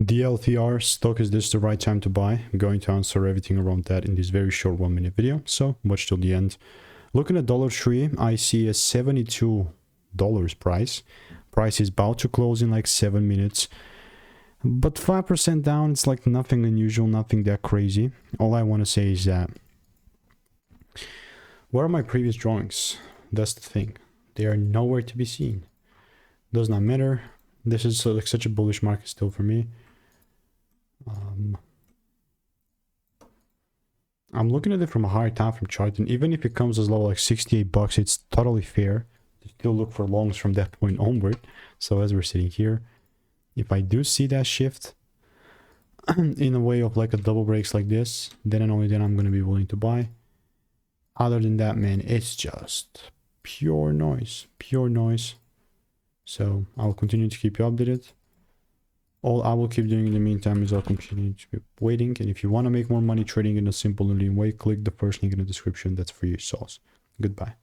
DLTR stock, is this the right time to buy? I'm going to answer everything around that in this very short 1-minute video, so watch till the end. Looking at $3, I see a $72 price. Price is about to close in like 7 minutes, but 5% down, it's like nothing unusual, nothing that crazy. All I want to say is that, where are my previous drawings? That's the thing, they are nowhere to be seen. Does not matter. This is like such a bullish market still for me. I'm looking at it from a higher time frame chart, and even if it comes as low like 68 bucks, it's totally fair to still look for longs from that point onward. So as we're sitting here, if I do see that shift in a way of like a double breaks like this, then and only then I'm going to be willing to buy. Other than that, man, it's just pure noise, pure noise. So I'll continue to keep you updated. All I will keep doing in the meantime is I'll continue to be waiting. And if you want to make more money trading in a simple and lean way, click the first link in the description. That's free sauce. Goodbye.